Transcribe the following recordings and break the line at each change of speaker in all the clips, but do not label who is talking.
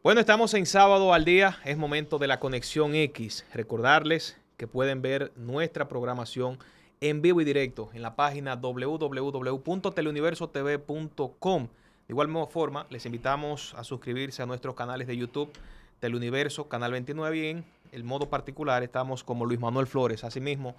Bueno, estamos en sábado al día, es momento de la conexión X. Recordarles que pueden ver nuestra programación en vivo y directo en la página www.teleuniversotv.com. De igual forma, les invitamos a suscribirse a nuestros canales de YouTube, Teleuniverso, Canal 29, y en el modo particular estamos como Luis Manuel Flores. Asimismo,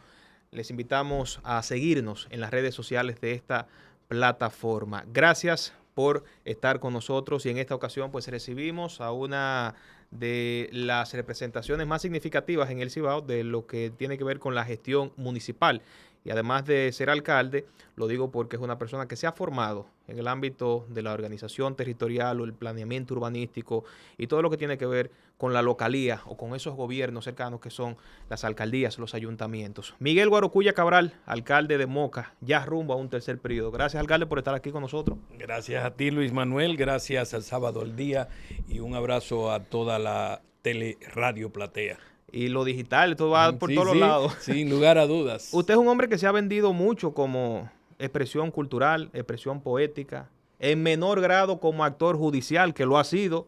les invitamos a seguirnos en las redes sociales de esta plataforma. Gracias por estar con nosotros y en esta ocasión pues recibimos a una de las representaciones más significativas en el Cibao de lo que tiene que ver con la gestión municipal. Y además de ser alcalde, lo digo porque es una persona que se ha formado en el ámbito de la organización territorial o el planeamiento urbanístico y todo lo que tiene que ver con la localía o con esos gobiernos cercanos que son las alcaldías, los ayuntamientos. Miguel Guarocuya Cabral, alcalde de Moca, ya rumbo a un tercer periodo. Gracias, alcalde, por estar aquí con nosotros.
Gracias a ti, Luis Manuel, gracias al Sábado al Día y un abrazo a toda la teleradio Platea.
Y lo digital, esto va por
Sí,
todos
sí,
lados.
sin lugar a dudas.
Usted es un hombre que se ha vendido mucho como expresión cultural, expresión poética, en menor grado como actor judicial, que lo ha sido,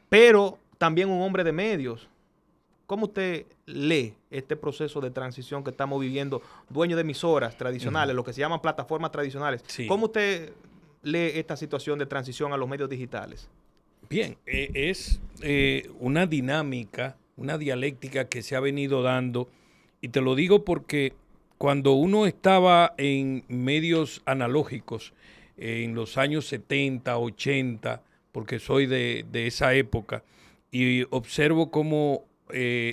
pero también un hombre de medios. ¿Cómo usted lee este proceso de transición que estamos viviendo, dueño de emisoras tradicionales, lo que se llaman plataformas tradicionales?
Sí.
¿Cómo usted lee esta situación de transición a los medios digitales?
Bien, es una dinámica, una dialéctica que se ha venido dando, y te lo digo porque cuando uno estaba en medios analógicos en los años 70, 80, porque soy de esa época, y observo cómo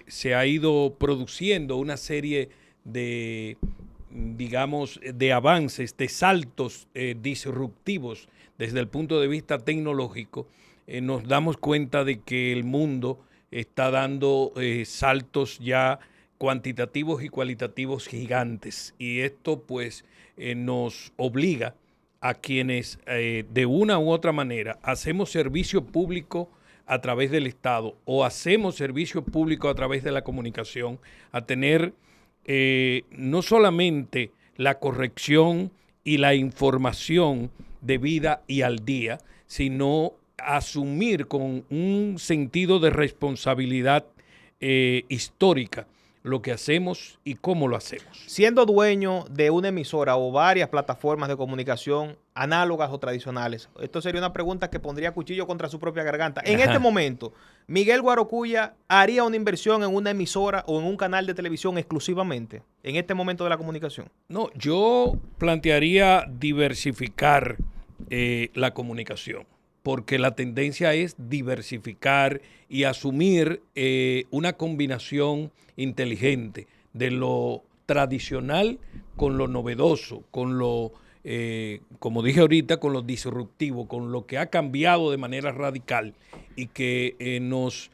se ha ido produciendo una serie de, digamos, de avances, de saltos disruptivos desde el punto de vista tecnológico, nos damos cuenta de que el mundo está dando saltos ya cuantitativos y cualitativos gigantes, y esto pues nos obliga a quienes de una u otra manera hacemos servicio público a través del Estado o hacemos servicio público a través de la comunicación a tener no solamente la corrección y la información debida y al día, sino asumir con un sentido de responsabilidad histórica lo que hacemos y cómo lo hacemos.
Siendo dueño de una emisora o varias plataformas de comunicación análogas o tradicionales, esto sería una pregunta que pondría cuchillo contra su propia garganta. En este momento, ¿Miguel Guarocuya haría una inversión en una emisora o en un canal de televisión exclusivamente en este momento de la comunicación?
No, yo plantearía diversificar la comunicación, porque la tendencia es diversificar y asumir una combinación inteligente de lo tradicional con lo novedoso, con lo, como dije ahorita, con lo disruptivo, con lo que ha cambiado de manera radical, y que nos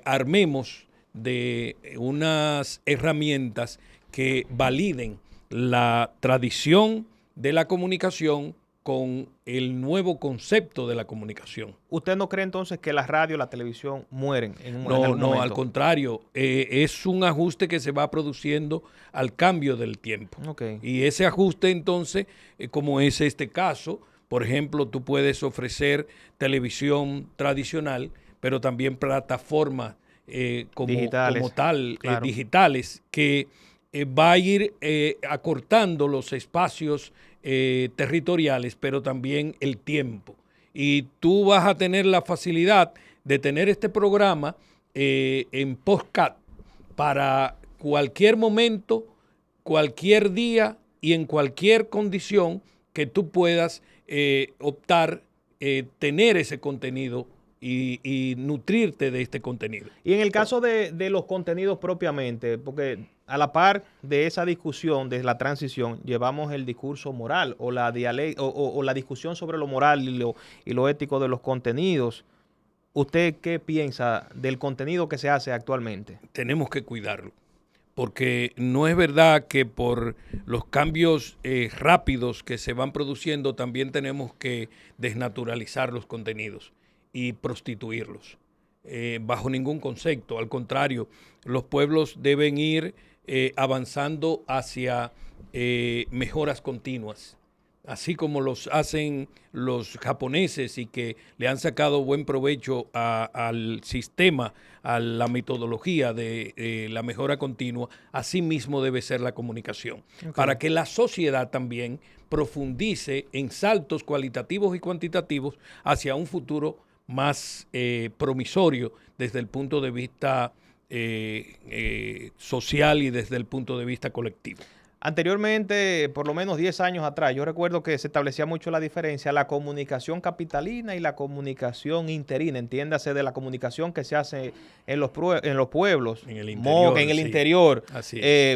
armemos de unas herramientas que validen la tradición de la comunicación con el nuevo concepto de la comunicación.
¿Usted no cree entonces que la radio y la televisión mueren en algún
No,
momento?
al contrario, es un ajuste que se va produciendo al cambio del tiempo.
Okay.
Y ese ajuste entonces, como es este caso, por ejemplo, tú puedes ofrecer televisión tradicional, pero también plataformas como tal,
claro,
digitales, que va a ir acortando los espacios territoriales, pero también el tiempo. Y tú vas a tener la facilidad de tener este programa en podcast para cualquier momento, cualquier día y en cualquier condición que tú puedas optar, tener ese contenido y nutrirte de este contenido.
Y en el caso de los contenidos propiamente, porque a la par de esa discusión, de la transición, llevamos el discurso moral o la, o la discusión sobre lo moral y lo ético de los contenidos. ¿Usted qué piensa del contenido que se hace actualmente?
Tenemos que cuidarlo, porque no es verdad que por los cambios rápidos que se van produciendo también tenemos que desnaturalizar los contenidos y prostituirlos, bajo ningún concepto. Al contrario, los pueblos deben ir avanzando hacia mejoras continuas, así como los hacen los japoneses y que le han sacado buen provecho al sistema, a la metodología de la mejora continua, así mismo debe ser la comunicación. Okay. Para que la sociedad también profundice en saltos cualitativos y cuantitativos hacia un futuro más promisorio desde el punto de vista social y desde el punto de vista colectivo.
Anteriormente, por lo menos 10 años atrás, yo recuerdo que se establecía mucho la diferencia, la comunicación capitalina y la comunicación interina, entiéndase de la comunicación que se hace en los pueblos, en el interior,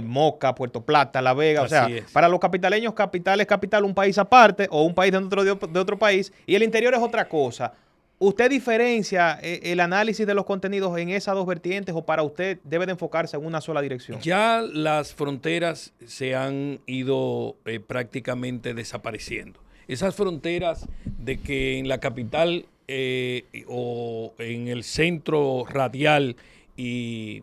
Moca, Puerto Plata, La Vega, o sea, para los capitaleños, capital es capital, un país aparte o un país de otro país, y el interior es otra cosa. ¿Usted diferencia el análisis de los contenidos en esas dos vertientes o para usted debe de enfocarse en una sola dirección?
Ya las fronteras se han ido prácticamente desapareciendo. Esas fronteras de que en la capital o en el centro radial y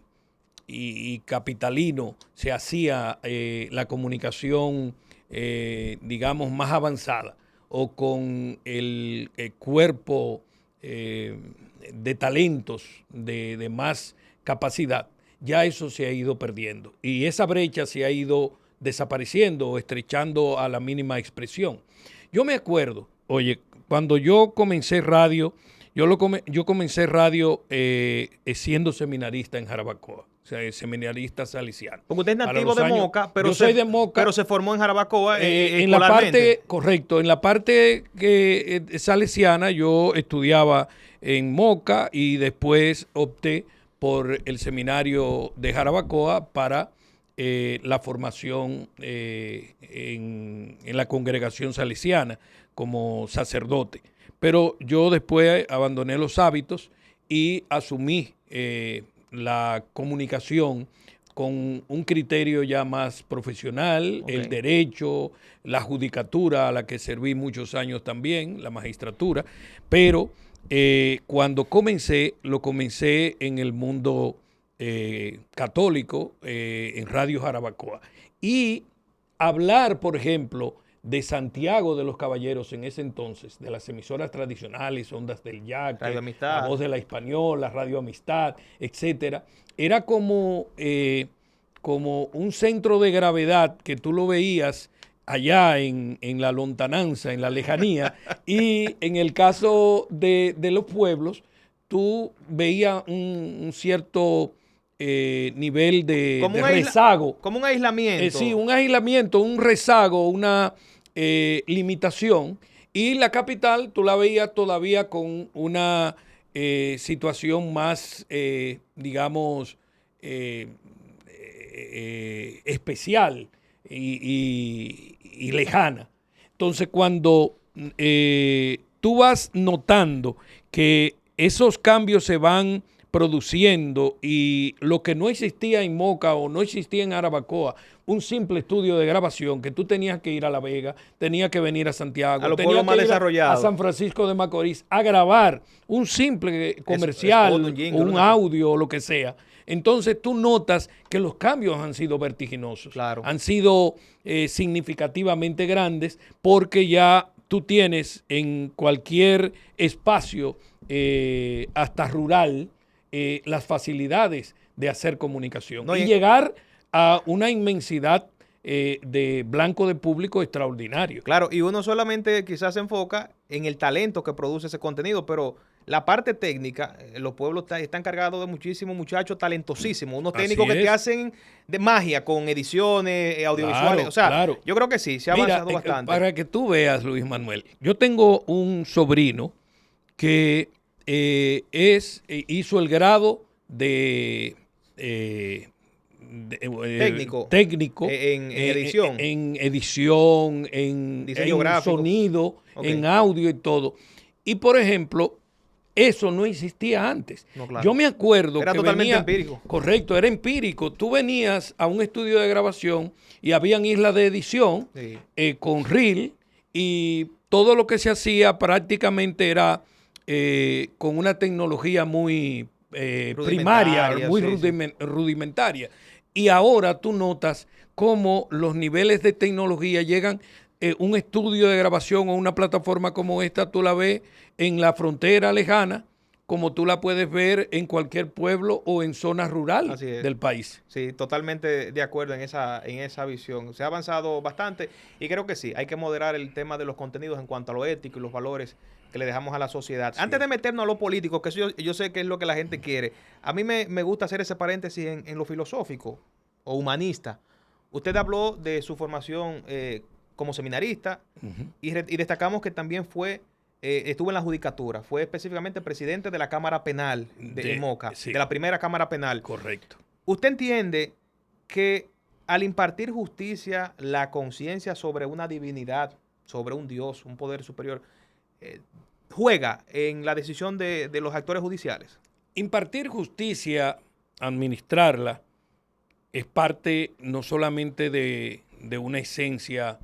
capitalino se hacía la comunicación, digamos, más avanzada o con el cuerpo de talentos de más capacidad, ya eso se ha ido perdiendo y esa brecha se ha ido desapareciendo o estrechando a la mínima expresión. Yo me acuerdo, oye, cuando yo comencé radio, yo comencé radio siendo seminarista en Jarabacoa. O sea, seminarista salesiano.
Porque usted es nativo de Moca, pero
soy de Moca,
pero se formó en Jarabacoa
en la parte, correcto, en la parte salesiana yo estudiaba en Moca y después opté por el seminario de Jarabacoa para la formación en la congregación salesiana como sacerdote. Pero yo después abandoné los hábitos y asumí la comunicación con un criterio ya más profesional, el derecho, la judicatura, a la que serví muchos años también, la magistratura, pero cuando lo comencé en el mundo católico, en Radio Jarabacoa. Y hablar, por ejemplo, de Santiago de los Caballeros en ese entonces, de las emisoras tradicionales, Ondas del Yaque, La Voz de la Española, Radio Amistad, etcétera, era como un centro de gravedad que tú lo veías allá en la lontananza, en la lejanía, y en el caso de los pueblos, tú veías un cierto nivel de rezago.
Como un aislamiento.
Sí, un aislamiento, un rezago, una limitación, y la capital tú la veías todavía con una situación más, digamos, especial y lejana. Entonces, cuando tú vas notando que esos cambios se van produciendo y lo que no existía en Moca o no existía en Jarabacoa, un simple estudio de grabación que tú tenías que ir a La Vega, tenías que venir a Santiago, tenías que ir a San Francisco de Macorís a grabar un simple comercial, un audio o lo que sea. Entonces tú notas que los cambios han sido vertiginosos, han sido significativamente grandes, porque ya tú tienes en cualquier espacio, hasta rural, las facilidades de hacer comunicación y llegar a una inmensidad de blanco de público extraordinario.
Claro, y uno solamente quizás se enfoca en el talento que produce ese contenido, pero la parte técnica, los pueblos están cargados de muchísimos muchachos talentosísimos, unos técnicos que te hacen de magia con ediciones audiovisuales. O sea, yo creo que sí, se ha avanzado bastante.
Para que tú veas, Luis Manuel, yo tengo un sobrino que hizo el grado de técnico
en edición,
en
diseño gráfico,
sonido, en audio y todo. Y por ejemplo, eso no existía antes. No, claro. Yo me acuerdo
era
que
totalmente empírico.
Correcto, era empírico. Tú venías a un estudio de grabación y habían islas de edición con reel, y todo lo que se hacía prácticamente era con una tecnología muy primaria, muy rudimentaria. Y ahora tú notas cómo los niveles de tecnología llegan un estudio de grabación o una plataforma como esta, tú la ves en la frontera lejana, como tú la puedes ver en cualquier pueblo o en zona rural del país.
Sí, totalmente de acuerdo en esa visión. Se ha avanzado bastante y creo que sí, hay que moderar el tema de los contenidos en cuanto a lo ético y los valores que le dejamos a la sociedad. Sí. Antes de meternos a lo político, que eso yo sé que es lo que la gente quiere, a mí me gusta hacer ese paréntesis en lo filosófico o humanista. Usted habló de su formación como seminarista y destacamos que también estuvo en la judicatura, fue específicamente presidente de la Cámara Penal de Moca, sí, de la primera Cámara Penal.
Correcto.
¿Usted entiende que al impartir justicia, la conciencia sobre una divinidad, sobre un Dios, un poder superior, juega en la decisión de los actores judiciales?
Impartir justicia, administrarla, es parte no solamente de una esencia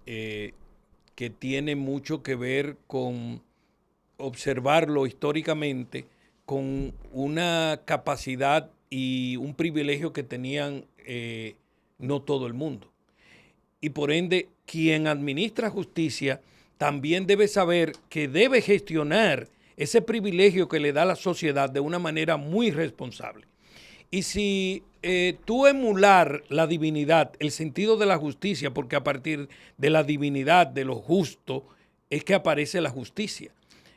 que tiene mucho que ver con observarlo históricamente, con una capacidad y un privilegio que tenían no todo el mundo. Y por ende, quien administra justicia también debe saber que debe gestionar ese privilegio que le da la sociedad de una manera muy responsable. Y si tú emular la divinidad, el sentido de la justicia, porque a partir de la divinidad, de lo justo, es que aparece la justicia.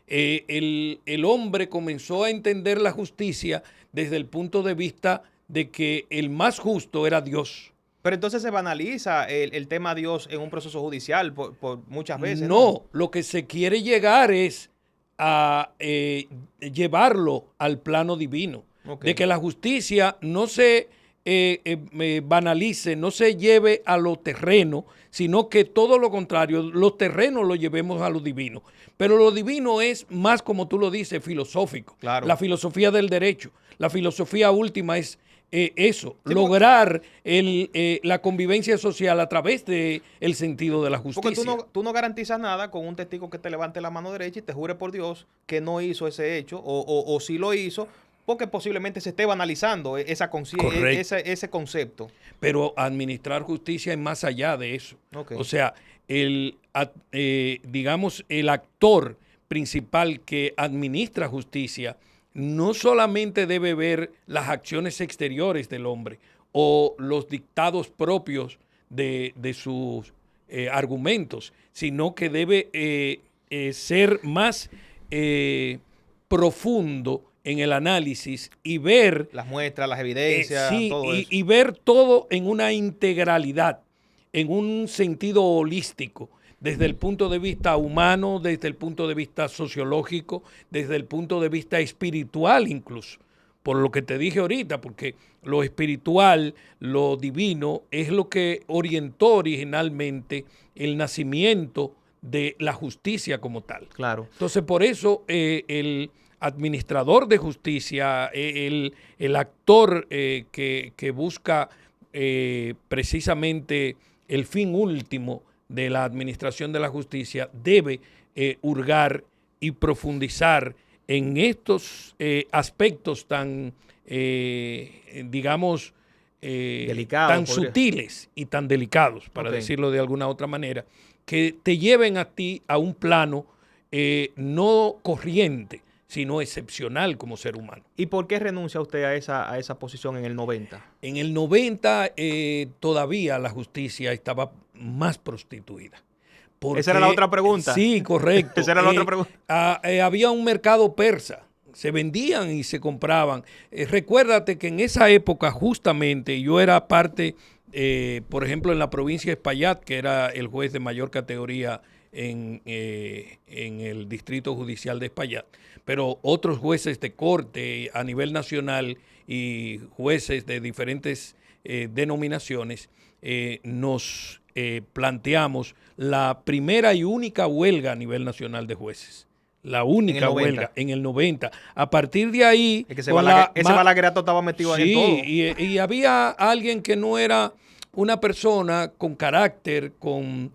El hombre comenzó a entender la justicia desde el punto de vista de que el más justo era Dios.
Pero entonces se banaliza el tema Dios en un proceso judicial por muchas veces.
No, lo que se quiere llegar es a llevarlo al plano divino. Okay. De que la justicia no se banalice, no se lleve a lo terreno, sino que todo lo contrario, los terrenos lo llevemos a lo divino. Pero lo divino es más, como tú lo dices, filosófico.
Claro.
La filosofía del derecho. La filosofía última es eso, sí, lograr la convivencia social a través del sentido de la justicia.
Porque tú no garantizas nada con un testigo que te levante la mano derecha y te jure por Dios que no hizo ese hecho o sí lo hizo, porque posiblemente se esté banalizando esa conciencia, ese concepto.
Pero administrar justicia es más allá de eso.
Okay.
O sea, digamos, el actor principal que administra justicia no solamente debe ver las acciones exteriores del hombre o los dictados propios de sus argumentos, sino que debe ser más profundo en el análisis y ver
las muestras, las evidencias,
sí,
todo eso.
Y ver todo en una integralidad, en un sentido holístico, desde el punto de vista humano, desde el punto de vista sociológico, desde el punto de vista espiritual incluso, por lo que te dije ahorita, porque lo espiritual, lo divino, es lo que orientó originalmente el nacimiento de la justicia como tal.
Claro.
Entonces, por eso el administrador de justicia, el actor que busca precisamente el fin último de la administración de la justicia, debe hurgar y profundizar en estos aspectos tan, digamos, tan sutiles y tan delicados, para decirlo de alguna otra manera, que te lleven a ti a un plano no corriente, sino excepcional como ser humano.
¿Y por qué renuncia usted a esa posición en el 90?
En el 90 todavía la justicia estaba más prostituida.
Esa era la otra pregunta.
Sí, correcto.
Esa era la otra pregunta.
Había un mercado persa. Se vendían y se compraban. Recuérdate que en esa época justamente yo era parte, por ejemplo, en la provincia de Espaillat, que era el juez de mayor categoría en el distrito judicial de Espaillat, pero otros jueces de corte a nivel nacional y jueces de diferentes denominaciones nos planteamos la primera y única huelga a nivel nacional de jueces. La única huelga en el 90. A partir de ahí...
Es que ese Balaguerato estaba metido ahí en todo.
Y había alguien que no era una persona con carácter, con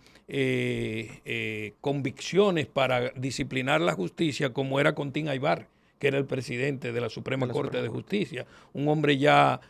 convicciones para disciplinar la justicia, como era Contín Aybar, que era el presidente de la Suprema Corte de Justicia, un hombre ya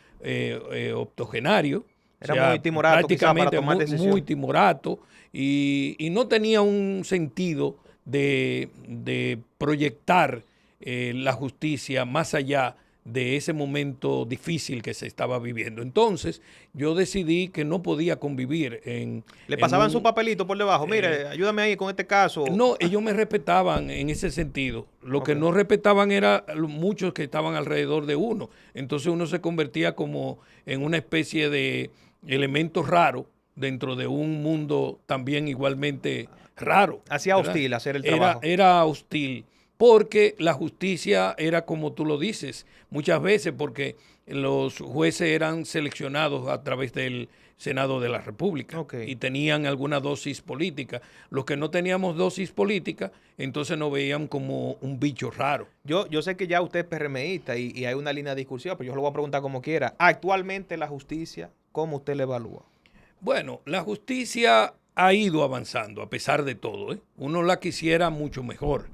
octogenario,
Era muy timorato quizá para
prácticamente
tomar decisión.
muy timorato y no tenía un sentido de proyectar la justicia más allá de ese momento difícil que se estaba viviendo. Entonces, yo decidí que no podía convivir
Le
en
pasaban su
un...
papelito por debajo. Mire, ayúdame ahí con este caso.
No, ellos me respetaban en ese sentido. Lo
Ok.
que no respetaban era muchos que estaban alrededor de uno. Entonces uno se convertía como en una especie de elemento raro dentro de un mundo también igualmente raro,
Hacía
¿verdad?
hostil hacer el trabajo.
Era hostil, porque la justicia era como tú lo dices, muchas veces porque los jueces eran seleccionados a través del Senado de la República
Ok.
y tenían alguna dosis política. Los que no teníamos dosis política, entonces nos veían como un bicho raro.
Yo sé que ya usted es PRMista y hay una línea discursiva, pero yo lo voy a preguntar como quiera. Actualmente la justicia, ¿cómo usted la evalúa?
Bueno, la justicia ha ido avanzando a pesar de todo, ¿eh? Uno la quisiera mucho mejor,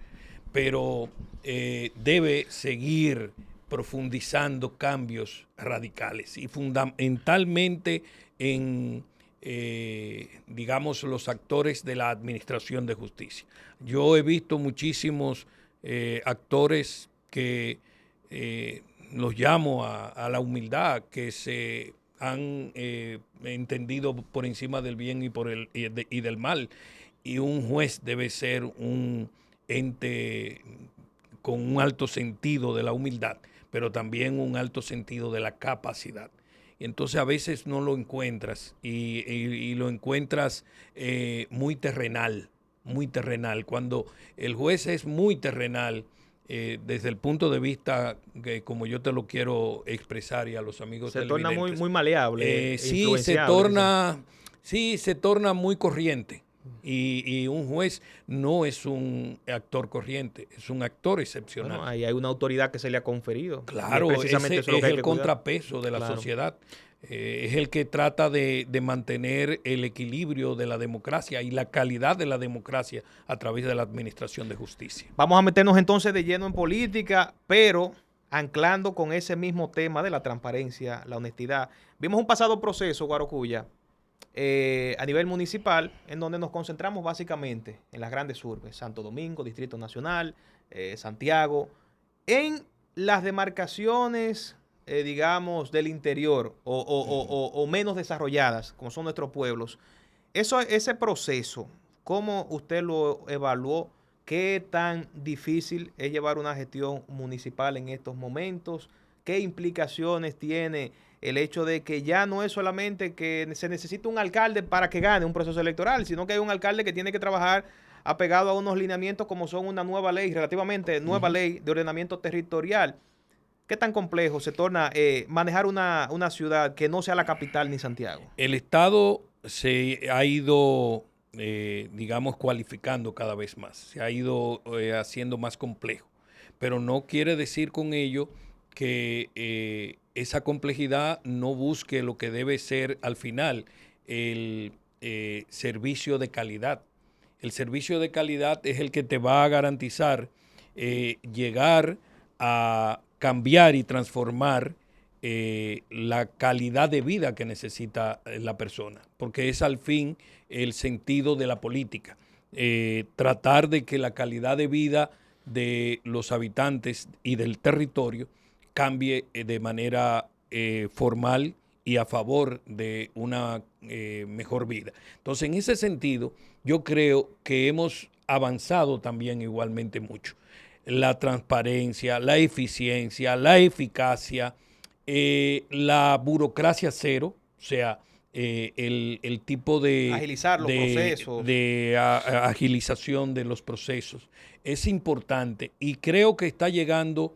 pero debe seguir profundizando cambios radicales y fundamentalmente en, digamos, los actores de la administración de justicia. Yo he visto muchísimos actores que los llamo a la humildad, que se han entendido por encima del bien y del mal. Y un juez debe ser un ente con un alto sentido de la humildad, pero también un alto sentido de la capacidad. Y entonces a veces no lo encuentras y lo encuentras muy terrenal, muy terrenal. Cuando el juez es muy terrenal, desde el punto de vista que como yo te lo quiero expresar y a los amigos
Se torna
televidentes,
muy maleable,
sí
influenciable.
se torna muy corriente. Y un juez no es un actor corriente, es un actor excepcional.
Bueno, ahí hay una autoridad que se le ha conferido.
Claro,
Precisamente
ese
eso es lo
es
que hay
el
que cuidar.
contrapeso de la
Claro.
sociedad. Es el que trata de mantener el equilibrio de la democracia y la calidad de la democracia a través de la administración de justicia.
Vamos a meternos entonces de lleno en política, pero anclando con ese mismo tema de la transparencia, la honestidad. Vimos un pasado proceso, Guarocuya, a nivel municipal, en donde nos concentramos básicamente en las grandes urbes, Santo Domingo, Distrito Nacional, Santiago, en las demarcaciones, digamos, del interior o menos desarrolladas, como son nuestros pueblos. Ese proceso, ¿cómo usted lo evaluó? ¿Qué tan difícil es llevar una gestión municipal en estos momentos? ¿Qué implicaciones tiene el hecho de que ya no es solamente que se necesita un alcalde para que gane un proceso electoral, sino que hay un alcalde que tiene que trabajar apegado a unos lineamientos como son una nueva ley, relativamente nueva ley de ordenamiento territorial? ¿Qué tan complejo se torna manejar una ciudad que no sea la capital ni Santiago?
El Estado se ha ido, digamos, cualificando cada vez más, se ha ido haciendo más complejo, pero no quiere decir con ello que esa complejidad no busque lo que debe ser al final el servicio de calidad. El servicio de calidad es el que te va a garantizar llegar a cambiar y transformar la calidad de vida que necesita la persona, porque es al fin el sentido de la política. Tratar de que la calidad de vida de los habitantes y del territorio cambie de manera formal y a favor de una mejor vida. Entonces, en ese sentido, yo creo que hemos avanzado también igualmente mucho. La transparencia, la eficiencia, la eficacia, la burocracia cero, o sea, el tipo de
Agilizar los procesos.
agilización de los procesos es importante y creo que está llegando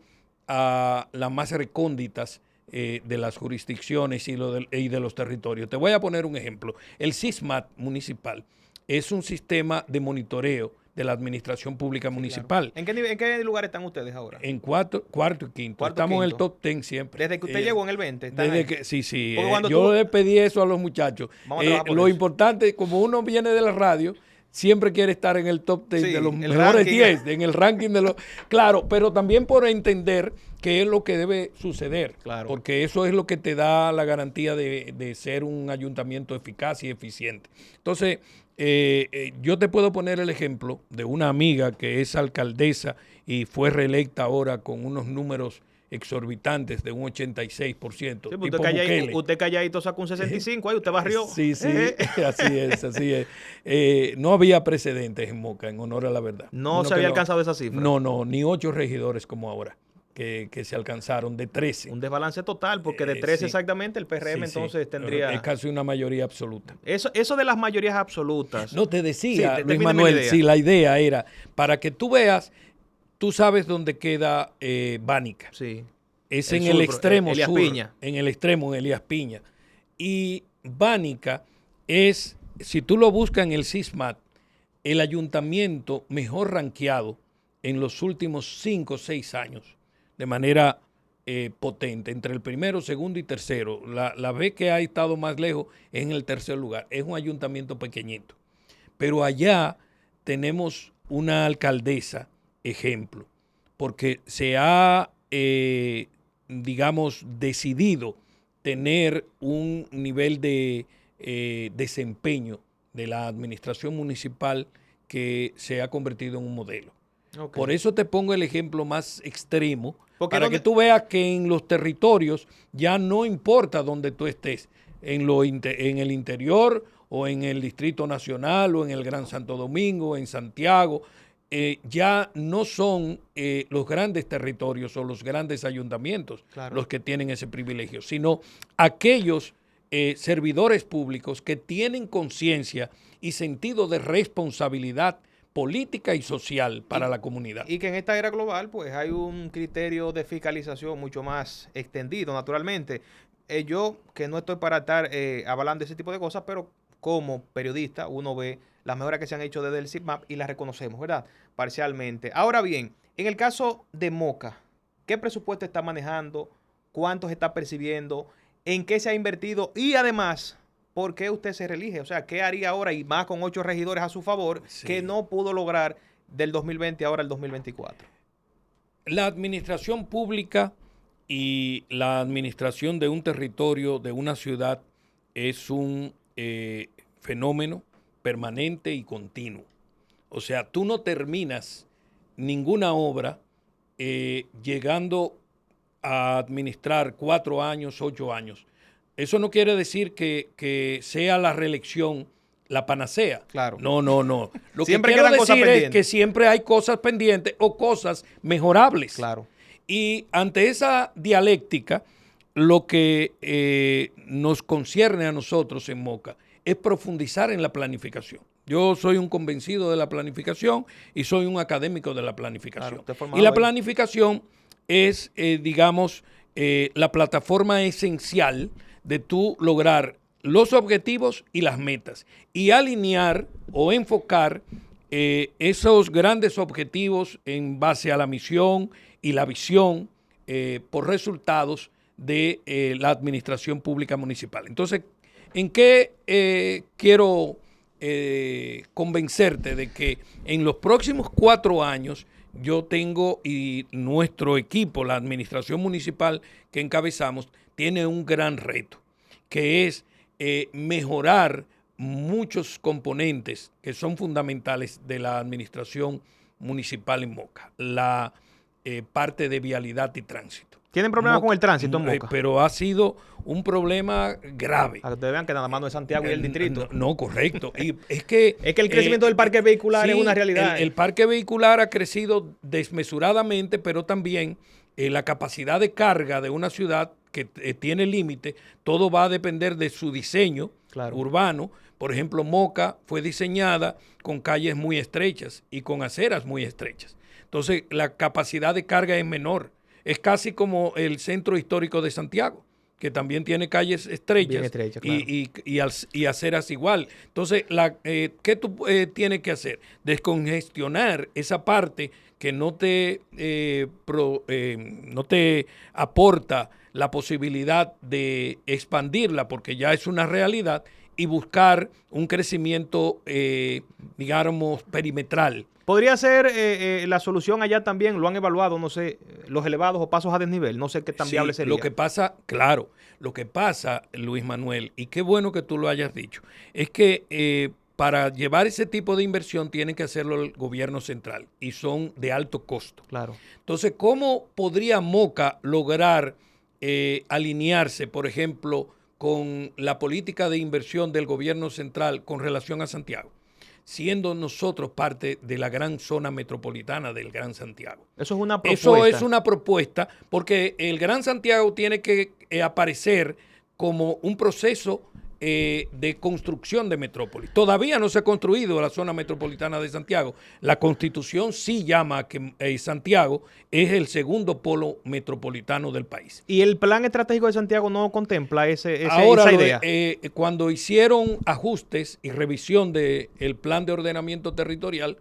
a las más recónditas de las jurisdicciones y de los territorios. Te voy a poner un ejemplo. El SISMAT municipal es un sistema de monitoreo de la administración pública municipal.
Claro. ¿En qué lugar están ustedes ahora?
En cuarto y quinto. Estamos en el top 10 siempre.
Desde que usted llegó en el 20.
Desde que, sí.
Porque
yo le pedí eso a los muchachos.
Vamos a trabajar por
Lo
eso.
importante, como uno viene de la radio, siempre quiere estar en el top 10
Sí,
de los
el
mejores
ranking.
10, en el ranking de los... Claro, pero también por entender qué es lo que debe suceder,
Claro.
porque eso es lo que te da la garantía de ser un ayuntamiento eficaz y eficiente. Entonces, yo te puedo poner el ejemplo de una amiga que es alcaldesa y fue reelecta ahora con unos números exorbitantes de un 86%,
Sí, pues
tipo Bukele.
usted calladito sacó un 65, ahí usted barrió.
Sí, sí, así es, así es. No había precedentes en Moca, en honor a la verdad.
No se había alcanzado esa cifra.
No, ni 8 regidores como ahora, que se alcanzaron, de 13.
Un desbalance total, porque de 13
Sí.
exactamente el PRM
Sí, sí.
entonces tendría...
Es casi una mayoría absoluta.
Eso de las mayorías absolutas.
No, te decía,
Sí,
Luis
termíneme
Manuel,
la idea.
si la idea era, para que tú veas, tú sabes dónde queda Bánica.
Sí.
Es
El
en
sur,
el extremo
Elías
sur,
Piña.
en el extremo, en Elías Piña. Y Bánica es, si tú lo buscas en el SISMAT, el ayuntamiento mejor rankeado en los últimos 5 o 6 años, de manera potente, entre el primero, segundo y tercero. La vez que ha estado más lejos es en el tercer lugar. Es un ayuntamiento pequeñito. Pero allá tenemos una alcaldesa, ejemplo, porque se ha digamos, decidido tener un nivel de desempeño de la administración municipal que se ha convertido en un modelo.
Okay.
Por eso te pongo el ejemplo más extremo, para
¿Dónde?
que tú veas que en los territorios ya no importa dónde tú estés, en el interior o en el Distrito Nacional o en el Gran Santo Domingo, en Santiago, ya no son los grandes territorios o los grandes ayuntamientos los que tienen ese privilegio, sino aquellos servidores públicos que tienen conciencia y sentido de responsabilidad política y social para la comunidad.
Y que en esta era global, pues hay un criterio de fiscalización mucho más extendido, naturalmente. Yo, que no estoy para estar avalando ese tipo de cosas, pero como periodista uno ve las mejoras que se han hecho desde el CIPMAP y las reconocemos, ¿verdad? Parcialmente. Ahora bien, en el caso de Moca, ¿qué presupuesto está manejando? ¿Cuánto se está percibiendo? ¿En qué se ha invertido? Y además, ¿por qué usted se reelige? O sea, ¿qué haría ahora y más con 8 regidores a su favor que no pudo lograr del 2020 ahora al 2024?
La administración pública y la administración de un territorio, de una ciudad, es un fenómeno permanente y continuo. O sea, tú no terminas ninguna obra llegando a administrar 4 años, 8 años. Eso no quiere decir que sea la reelección la panacea.
Claro.
No. Lo
siempre
que quiero
quedan cosas
decir es
pendientes.
que siempre hay cosas pendientes o cosas mejorables.
Claro.
Y ante esa dialéctica, lo que nos concierne a nosotros en Moca es profundizar en la planificación. Yo soy un convencido de la planificación y soy un académico de la planificación.
Claro,
y la planificación es, digamos, la plataforma esencial de tú lograr los objetivos y las metas y alinear o enfocar esos grandes objetivos en base a la misión y la visión por resultados de la administración pública municipal. Entonces, ¿en qué quiero convencerte de que en los próximos 4 años yo tengo y nuestro equipo, la administración municipal que encabezamos, tiene un gran reto, que es mejorar muchos componentes que son fundamentales de la administración municipal en Moca. La parte de vialidad y tránsito.
¿Tienen problemas con el tránsito en Moca?
Pero ha sido un problema grave.
Para que ustedes vean que nada más no es Santiago y el distrito.
No, correcto. Y es que
el crecimiento del parque vehicular es una realidad.
El parque vehicular ha crecido desmesuradamente, pero también la capacidad de carga de una ciudad que tiene límite, todo va a depender de su diseño urbano. Por ejemplo, Moca fue diseñada con calles muy estrechas y con aceras muy estrechas. Entonces, la capacidad de carga es menor. Es casi como el centro histórico de Santiago, que también tiene calles estrechas y aceras igual. Entonces, ¿qué tú tienes que hacer? Descongestionar esa parte que no te aporta la posibilidad de expandirla, porque ya es una realidad, y buscar un crecimiento, digamos, perimetral.
¿Podría ser la solución allá también? ¿Lo han evaluado? No sé, los elevados o pasos a desnivel. No sé qué tan viable sería.
Lo que pasa, claro, lo que pasa, Luis Manuel, y qué bueno que tú lo hayas dicho, es que para llevar ese tipo de inversión tiene que hacerlo el gobierno central y son de alto costo.
Claro.
Entonces, ¿cómo podría Moca lograr alinearse, por ejemplo, con la política de inversión del gobierno central con relación a Santiago? Siendo nosotros parte de la gran zona metropolitana del Gran Santiago.
Eso es una propuesta.
Eso es una propuesta porque el Gran Santiago tiene que aparecer como un proceso de construcción de metrópolis. Todavía no se ha construido la zona metropolitana de Santiago. La Constitución sí llama que Santiago es el segundo polo metropolitano del país.
¿Y el plan estratégico de Santiago no contempla esa idea?
Cuando hicieron ajustes y revisión del plan de ordenamiento territorial,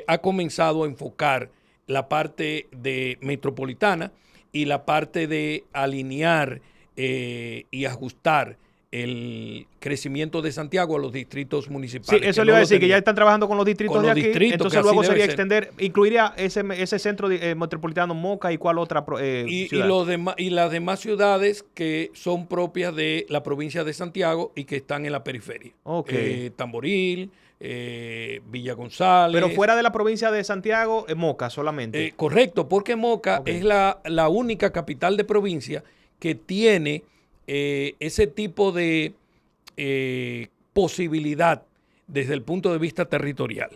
ha comenzado a enfocar la parte de metropolitana y la parte de alinear y ajustar el crecimiento de Santiago a los distritos municipales.
Sí, eso le iba a decir, que ya están trabajando con los distritos de aquí, entonces luego sería extender, incluiría ese centro metropolitano Moca y cuál otra ciudad.
Y las demás ciudades que son propias de la provincia de Santiago y que están en la periferia.
Okay.
Tamboril, Villa González.
Pero fuera de la provincia de Santiago, Moca solamente.
Correcto, porque Moca es la única capital de provincia que tiene ese tipo de posibilidad desde el punto de vista territorial.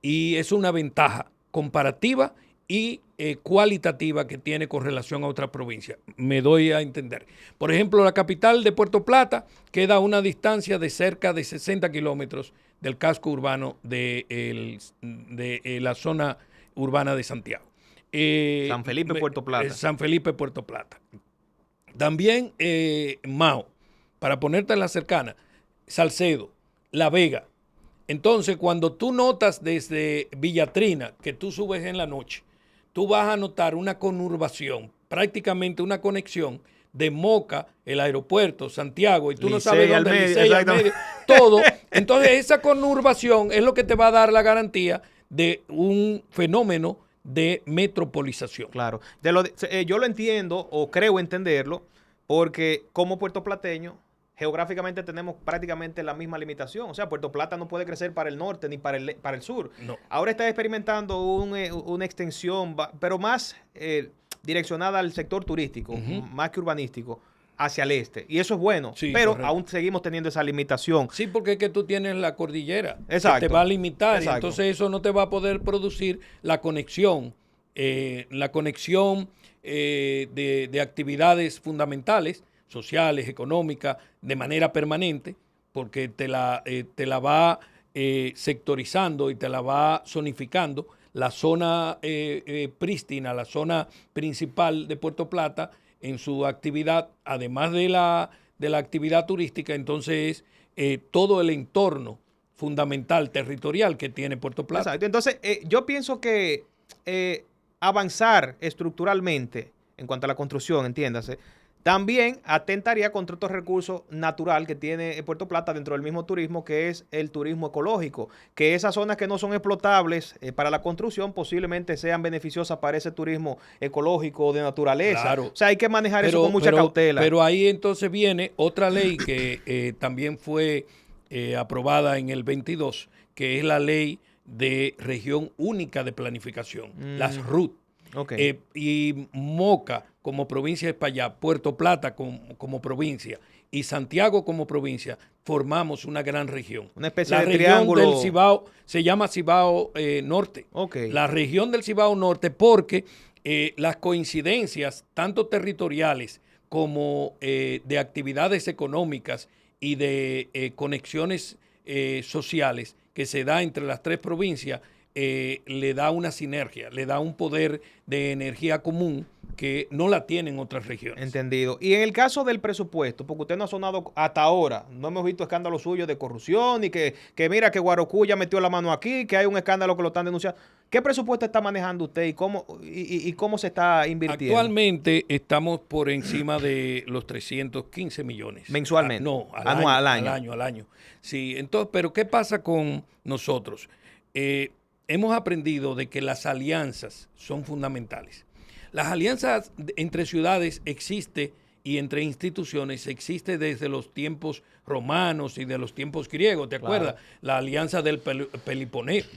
Y es una ventaja comparativa y cualitativa que tiene con relación a otras provincias. Me doy a entender. Por ejemplo, la capital de Puerto Plata queda a una distancia de cerca de 60 kilómetros del casco urbano de la zona urbana de Santiago.
San Felipe, Puerto Plata.
San Felipe, Puerto Plata. También Mao, para ponerte en la cercana, Salcedo, La Vega. Entonces, cuando tú notas desde Villatrina, que tú subes en la noche, tú vas a notar una conurbación, prácticamente una conexión de Moca, el aeropuerto, Santiago, y tú no sabes dónde Licey, al medio, todo. Entonces, esa conurbación es lo que te va a dar la garantía de un fenómeno de metropolización.
Claro. Yo lo entiendo o creo entenderlo porque como puertoplateño geográficamente tenemos prácticamente la misma limitación. O sea, Puerto Plata no puede crecer para el norte ni para el sur.
No.
Ahora está experimentando una extensión, pero más direccionada al sector turístico, más que urbanístico, hacia el este. Y eso es bueno,
sí,
pero
correcto.
aún seguimos teniendo esa limitación.
Sí, porque es que tú tienes la cordillera.
Exacto.
Que te va a limitar.
Exacto.
Y entonces eso no te va a poder producir la conexión de actividades fundamentales, sociales, económicas, de manera permanente, porque te la va sectorizando y te la va zonificando. La zona prístina, la zona principal de Puerto Plata, en su actividad, además de la actividad turística, entonces todo el entorno fundamental territorial que tiene Puerto Plata.
Exacto. Entonces, yo pienso que avanzar estructuralmente en cuanto a la construcción, entiéndase, también atentaría contra otro recurso natural que tiene Puerto Plata dentro del mismo turismo, que es el turismo ecológico, que esas zonas que no son explotables para la construcción posiblemente sean beneficiosas para ese turismo ecológico de naturaleza.
Claro.
O sea, hay que manejar eso con mucha cautela.
Pero ahí entonces viene otra ley que también fue aprobada en el 22, que es la ley de región única de planificación, las RUT.
Okay.
Y Moca como provincia de España, Puerto Plata como provincia y Santiago como provincia, formamos una gran región.
Una especie
de
triángulo.
Del Cibao se llama Cibao Norte.
Okay.
La región del Cibao Norte, porque las coincidencias, tanto territoriales como de actividades económicas y de conexiones sociales que se da entre las tres provincias, le da una sinergia, le da un poder de energía común que no la tienen otras regiones.
Entendido. Y en el caso del presupuesto, porque usted no ha sonado hasta ahora, no hemos visto escándalos suyos de corrupción y que mira que Guarocuya metió la mano aquí, que hay un escándalo que lo están denunciando. ¿Qué presupuesto está manejando usted y cómo se está invirtiendo?
Actualmente estamos por encima de los 315 millones.
¿Mensualmente?
No,
Al
año. Sí, entonces, pero ¿qué pasa con nosotros? Hemos aprendido de que las alianzas son fundamentales. Las alianzas entre ciudades existen y entre instituciones existe desde los tiempos romanos y de los tiempos griegos, ¿te acuerdas? La alianza del Peloponeso,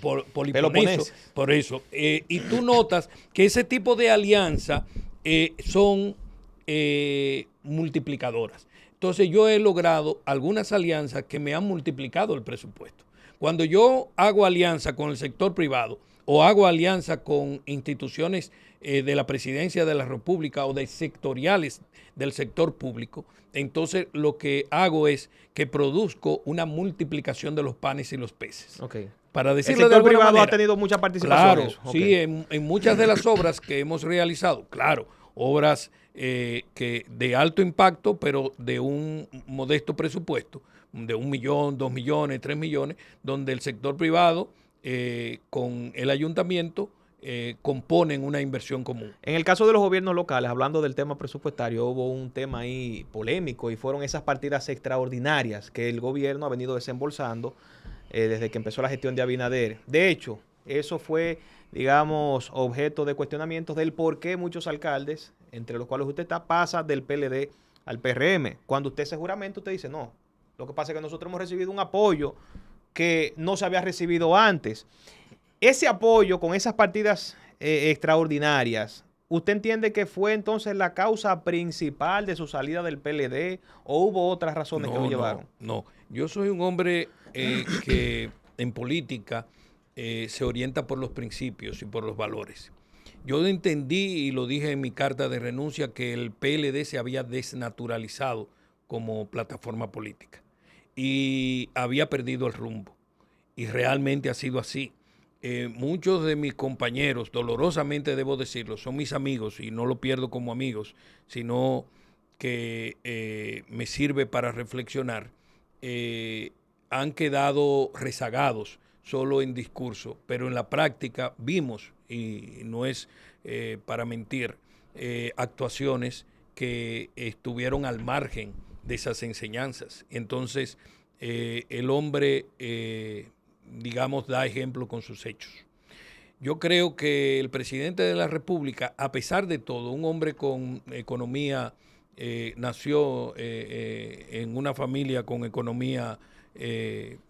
por eso. Y tú notas que ese tipo de alianza son multiplicadoras. Entonces yo he logrado algunas alianzas que me han multiplicado el presupuesto. Cuando yo hago alianza con el sector privado o hago alianza con instituciones de la Presidencia de la República o de sectoriales del sector público, entonces lo que hago es que produzco una multiplicación de los panes y los peces.
Okay.
Para decirlo
el sector
de
privado
manera,
ha tenido mucha participación.
Claro, sí, en muchas de las obras que hemos realizado, claro, obras que de alto impacto, pero de un modesto presupuesto, de 1 millón, 2 millones, 3 millones, donde el sector privado con el ayuntamiento componen una inversión común.
En el caso de los gobiernos locales, hablando del tema presupuestario, hubo un tema ahí polémico y fueron esas partidas extraordinarias que el gobierno ha venido desembolsando desde que empezó la gestión de Abinader. De hecho, eso fue, digamos, objeto de cuestionamientos del por qué muchos alcaldes, entre los cuales usted está, pasa del PLD al PRM. Cuando usted seguramente usted dice, no, lo que pasa es que nosotros hemos recibido un apoyo que no se había recibido antes. Ese apoyo con esas partidas extraordinarias, ¿usted entiende que fue entonces la causa principal de su salida del PLD o hubo otras razones que lo llevaron?
No, yo soy un hombre que en política se orienta por los principios y por los valores. Yo entendí y lo dije en mi carta de renuncia que el PLD se había desnaturalizado como plataforma política y había perdido el rumbo. Y realmente ha sido así. Muchos de mis compañeros, dolorosamente debo decirlo, son mis amigos y no lo pierdo como amigos, sino que me sirve para reflexionar. Han quedado rezagados solo en discurso, pero en la práctica vimos, y no es para mentir, actuaciones que estuvieron al margen de esas enseñanzas. Entonces, el hombre, digamos, da ejemplo con sus hechos. Yo creo que el presidente de la República, a pesar de todo, un hombre con economía, nació en una familia con economía,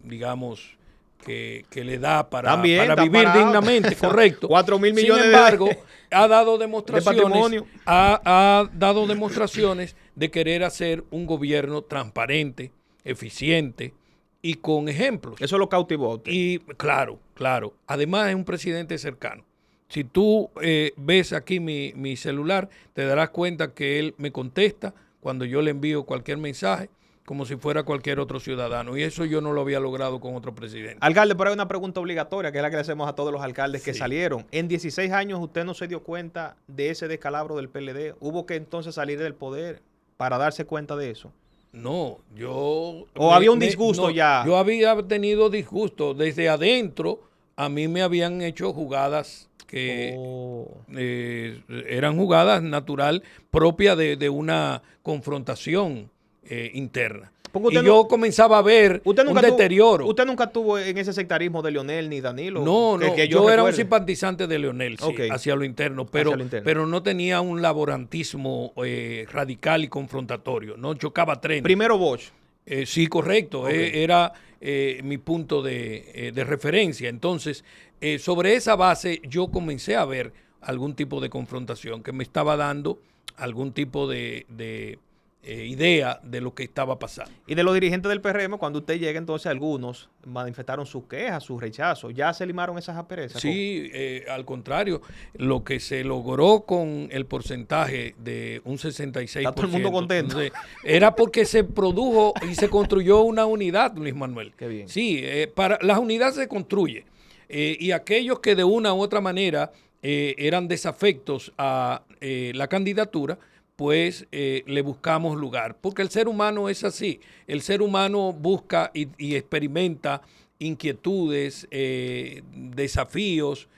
digamos, que le da para vivir dignamente, correcto.
4.000 millones.
Sin embargo, ha dado demostraciones, ha dado demostraciones de querer hacer un gobierno transparente, eficiente y con ejemplos.
Eso lo cautivó.
Y claro. Además es un presidente cercano. Si tú ves aquí mi celular, te darás cuenta que él me contesta cuando yo le envío cualquier mensaje, como si fuera cualquier otro ciudadano. Y eso yo no lo había logrado con otro presidente.
Alcalde, pero hay una pregunta obligatoria, que es la que le hacemos a todos los alcaldes que salieron. En 16 años usted no se dio cuenta de ese descalabro del PLD. ¿Hubo que entonces salir del poder para darse cuenta de eso?
No, yo...
¿O había un disgusto ya?
Yo había tenido disgusto. Desde adentro, a mí me habían hecho jugadas que eran jugadas natural propia de una confrontación interna. Y yo comenzaba a ver un deterioro.
¿Usted nunca tuvo en ese sectarismo de Leonel ni Danilo?
No, yo era un simpatizante de Leonel, sí, hacia lo interno, pero no tenía un laborantismo radical y confrontatorio, no chocaba trenes.
Primero Bosch.
Sí, correcto, era mi punto de referencia. Entonces, sobre esa base yo comencé a ver algún tipo de confrontación que me estaba dando algún tipo de idea de lo que estaba pasando.
Y de los dirigentes del PRM, cuando usted llega, entonces algunos manifestaron sus quejas, sus rechazos. ¿Ya se limaron esas asperezas?
Sí, al contrario, lo que se logró con el porcentaje de un 66%.
Está todo el mundo contento.
Era porque se produjo y se construyó una unidad, Luis Manuel.
Qué bien.
Sí, para las unidades se construye. Y aquellos que de una u otra manera eran desafectos a la candidatura, pues le buscamos lugar. Porque el ser humano es así. El ser humano busca y experimenta inquietudes, desafíos,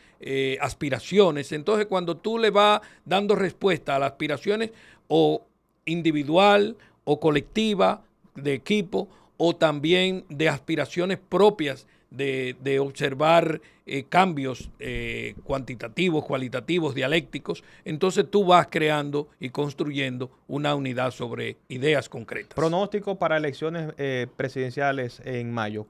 aspiraciones. Entonces, cuando tú le vas dando respuesta a las aspiraciones o individual o colectiva, de equipo, o también de aspiraciones propias de observar cambios cuantitativos, cualitativos, dialécticos, entonces tú vas creando y construyendo una unidad sobre ideas concretas.
Pronóstico para elecciones presidenciales en mayo.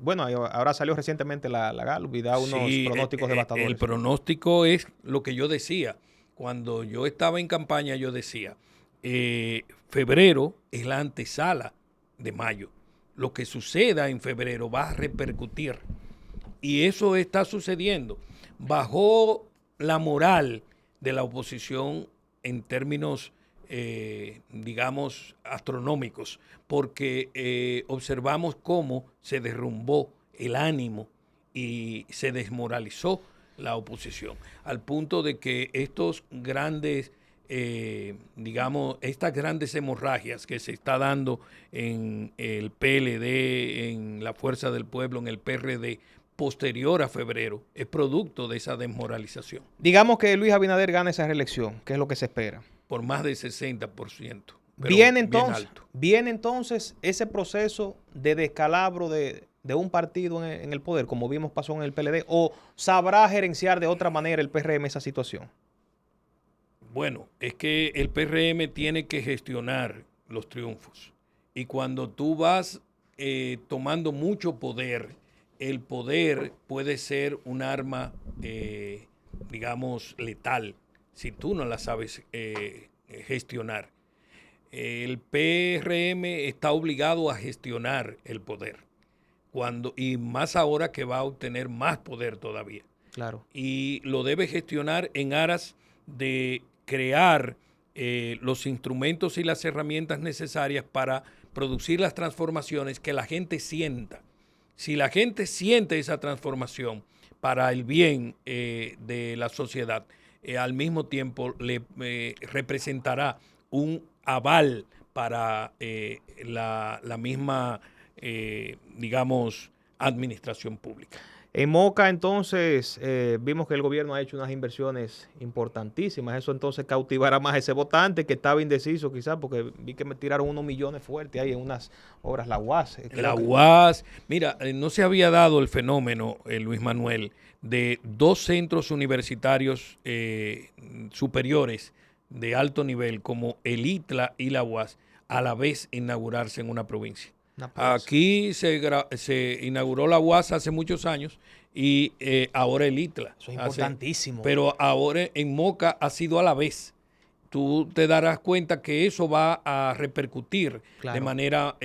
Bueno, ahora salió recientemente la Gallup y da unos pronósticos devastadores.
El pronóstico es lo que yo decía. Cuando yo estaba en campaña, yo decía, febrero es la antesala de mayo. Lo que suceda en febrero va a repercutir. Y eso está sucediendo. Bajó la moral de la oposición en términos, digamos, astronómicos, porque observamos cómo se derrumbó el ánimo y se desmoralizó la oposición, al punto de que estos grandes digamos, estas grandes hemorragias que se está dando en el PLD, en la Fuerza del Pueblo, en el PRD, posterior a febrero, es producto de esa desmoralización.
Digamos que Luis Abinader gana esa reelección, que es lo que se espera.
Por más del 60%.
Viene entonces ese proceso de descalabro de un partido en el poder, como vimos pasó en el PLD, o sabrá gerenciar de otra manera el PRM esa situación.
Bueno, es que el PRM tiene que gestionar los triunfos. Y cuando tú vas tomando mucho poder, el poder puede ser un arma, digamos, letal, si tú no la sabes gestionar. El PRM está obligado a gestionar el poder, y más ahora que va a obtener más poder todavía.
Claro.
Y lo debe gestionar en aras de crear los instrumentos y las herramientas necesarias para producir las transformaciones que la gente sienta. Si la gente siente esa transformación para el bien de la sociedad, al mismo tiempo le representará un aval para la misma, digamos, administración pública.
En Moca, entonces, vimos que el gobierno ha hecho unas inversiones importantísimas. Eso entonces cautivará más a ese votante que estaba indeciso quizás, porque vi que me tiraron unos millones fuertes ahí en unas obras, la UAS.
La UAS, mira, no se había dado el fenómeno, Luis Manuel, de dos centros universitarios superiores de alto nivel como el ITLA y la UAS a la vez inaugurarse en una provincia. Aquí se inauguró la UAS hace muchos años y ahora el ITLA.
Eso es importantísimo.
Pero ahora en Moca ha sido a la vez. Tú te darás cuenta que eso va a repercutir de manera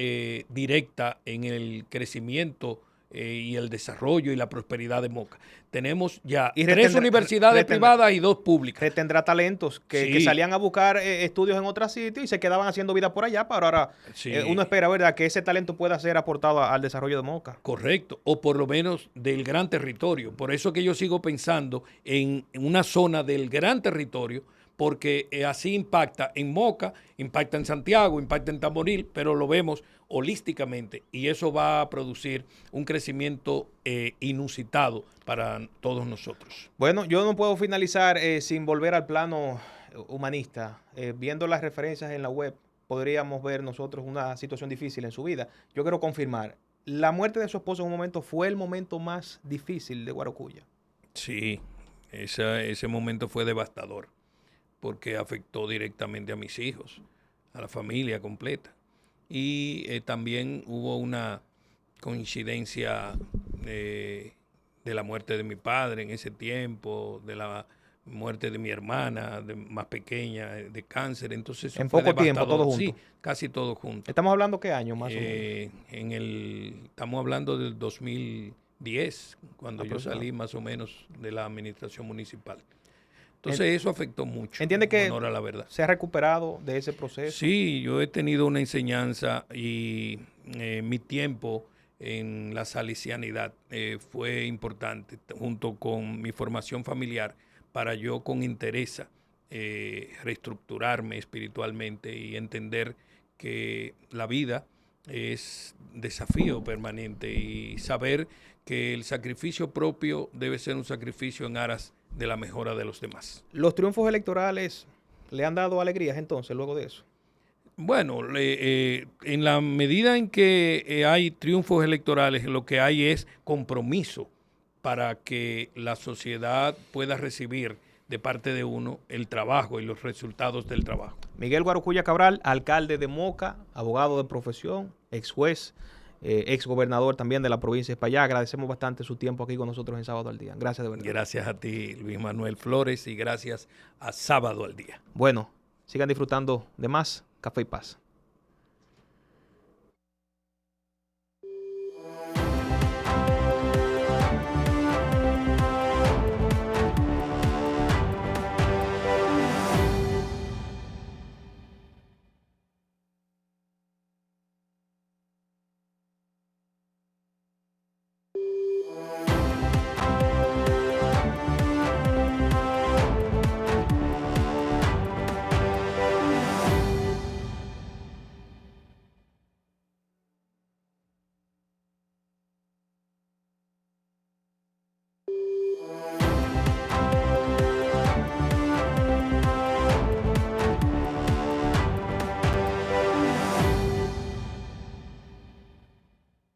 directa en el crecimiento y el desarrollo y la prosperidad de Moca. Tenemos ya 3 universidades privadas y 2 públicas.
Retendrá talentos que salían a buscar estudios en otros sitios y se quedaban haciendo vida por allá, pero ahora uno espera, ¿verdad?, que ese talento pueda ser aportado al desarrollo de Moca.
Correcto, o por lo menos del gran territorio. Por eso que yo sigo pensando en una zona del gran territorio, porque así impacta en Moca, impacta en Santiago, impacta en Tamboril, pero lo vemos holísticamente y eso va a producir un crecimiento inusitado para todos nosotros.
Bueno, yo no puedo finalizar sin volver al plano humanista. Viendo las referencias en la web, podríamos ver nosotros una situación difícil en su vida. Yo quiero confirmar, la muerte de su esposo en un momento fue el momento más difícil de Guarocuya.
Sí, ese momento fue devastador, porque afectó directamente a mis hijos, a la familia completa. Y también hubo una coincidencia de la muerte de mi padre en ese tiempo, de la muerte de mi hermana más pequeña, de cáncer. Entonces
en poco tiempo, todo junto.
Sí, casi todo junto.
¿Estamos hablando qué año más o menos?
Estamos hablando del 2010, cuando yo salí más o menos de la administración municipal. Entonces eso afectó mucho.
¿Entiende que
honor a la verdad,
se ha recuperado de ese proceso?
Sí, yo he tenido una enseñanza y mi tiempo en la salesianidad fue importante, junto con mi formación familiar, para yo con interés reestructurarme espiritualmente y entender que la vida es desafío permanente y saber que el sacrificio propio debe ser un sacrificio en aras de la mejora de los demás.
¿Los triunfos electorales le han dado alegrías entonces luego de eso?
Bueno, en la medida en que hay triunfos electorales, lo que hay es compromiso para que la sociedad pueda recibir de parte de uno el trabajo y los resultados del trabajo.
Miguel Guarocuya Cabral, alcalde de Moca, abogado de profesión, ex juez, ex gobernador también de la provincia de Espaillá. Agradecemos bastante su tiempo aquí con nosotros en Sábado al Día. Gracias de verdad.
Gracias a ti, Luis Manuel Flores, y gracias a Sábado al Día.
Bueno, sigan disfrutando de más Café y Paz.